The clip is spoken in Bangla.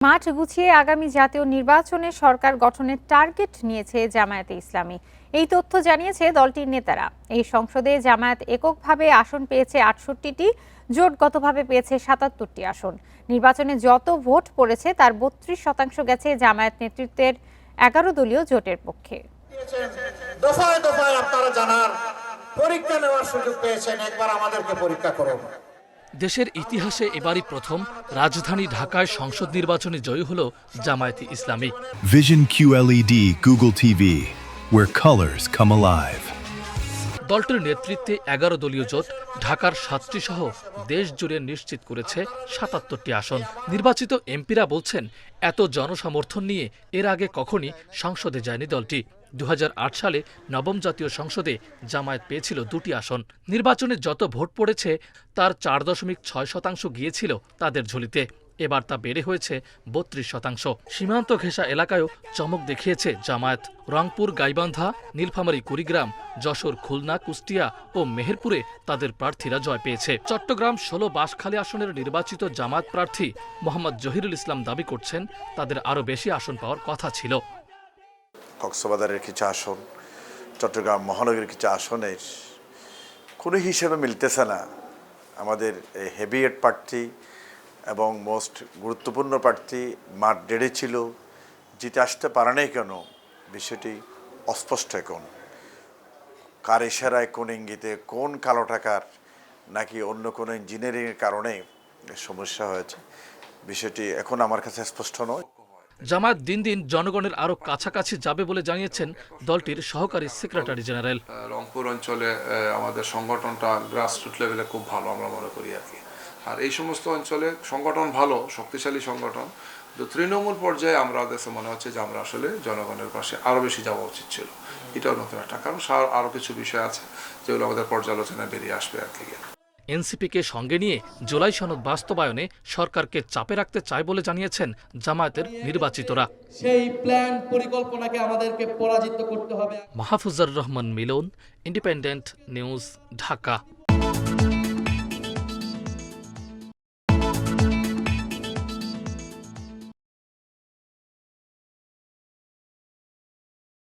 মাঠ গুছিয়ে আগামী জাতীয় নির্বাচনে সরকার গঠনের টার্গেট নিয়েছে জামায়াতে ইসলামী। এই তথ্য জানিয়েছে দলটির নেতারা। এই সংসদে জামায়াত এককভাবে আসন পেয়েছে ৬৮টি, জোটগতভাবে পেয়েছে ৭৭টি আসন। নির্বাচনে যত ভোট পড়েছে তার ৩২% গেছে জামায়াত নেতৃত্বের ১১ দলীয় জোটের পক্ষে। দফায় দফায় আপনারা জানার পরীক্ষা নেওয়ার সুযোগ পেয়েছেন, একবার আমাদেরকে পরীক্ষা করুন। দেশের ইতিহাসে এবারই প্রথম রাজধানী ঢাকায় সংসদ নির্বাচনে জয়ী হল জামায়াতে ইসলামী। Vision QLED Google TV, where colors come alive. দলটির নেতৃত্বে ১১ দলীয় জোট ঢাকার ৭টি সহ দেশ জুড়ে নিশ্চিত করেছে ৭৭টি আসন। নির্বাচিত এমপিরা বলছেন, এত জনসমর্থন নিয়ে এর আগে কখনই সংসদে যায়নি দলটি। ২০০৮ সালে নবম জাতীয় সংসদে জামায়াত পেয়েছিল ২টি আসন। নির্বাচনে যত ভোট পড়েছে তার ৪.৬% গিয়েছিল তাদের ঝুলিতে। এবার তা বেড়ে হয়েছে ৩২%। সীমান্ত ঘেঁষা এলাকায়ও চমক দেখিয়েছে জামায়াত। রংপুর, গাইবান্ধা, নীলফামারী, কুড়িগ্রাম, যশোর, খুলনা, কুষ্টিয়া ও মেহেরপুরে তাদের প্রার্থীরা জয় পেয়েছে। চট্টগ্রাম ১৬ বাঁশখালী আসনের নির্বাচিত জামায়াত প্রার্থী মোহাম্মদ জহিরুল ইসলাম দাবি করছেন, তাদের আরও বেশি আসন পাওয়ার কথা ছিল। কক্সবাজারের কিছু আসন, চট্টগ্রাম মহানগরীর কিছু আসনের কোনো হিসেবে মিলতেছে না। আমাদের হেভিওয়েট প্রার্থী এবং মোস্ট গুরুত্বপূর্ণ প্রার্থী মাঠ দেড়ে ছিল, জিতে আসতে পারে নাই কেন, বিষয়টি অস্পষ্ট। এখন কার ইশারায়, কোন ইঙ্গিতে, কোন কালো টাকার নাকি অন্য কোনো ইঞ্জিনিয়ারিংয়ের কারণে সমস্যা হয়েছে, বিষয়টি এখন আমার কাছে স্পষ্ট নয়। জামায়াত দিন দিন জনগণের আরও কাছাকাছি যাবে বলে জানিয়েছেন দলটির সহকারী সেক্রেটারি জেনারেল। রংপুর অঞ্চলে আমাদের সংগঠনটা গ্রাসরুট লেভেলে খুব ভালো আমরা মনে করি আর কি। আর এই সমস্ত অঞ্চলে সংগঠন ভালো, শক্তিশালী সংগঠন, তো তৃণমূল পর্যায়ে আমরা দেশে মনে হচ্ছে যে আমরা আসলে জনগণের পাশে আরও বেশি যাওয়া উচিত ছিল। এটাও নতুন একটা কারণ। আরও কিছু বিষয় আছে যেগুলো আমাদের পর্যালোচনায় বেরিয়ে আসবে আর কি। এনসিপিকে সঙ্গে নিয়ে জুলাই সনদ বাস্তবায়নে সরকারকে চাপে রাখতে চায় বলে জানিয়েছেন জামায়াতের নির্বাচিতরা। সেই প্ল্যান পরিকল্পনাকে আমাদেরকে পরাজিত করতে হবে। মাহফুজুর রহমান মিলন, ইন্ডিপেন্ডেন্ট নিউজ, ঢাকা।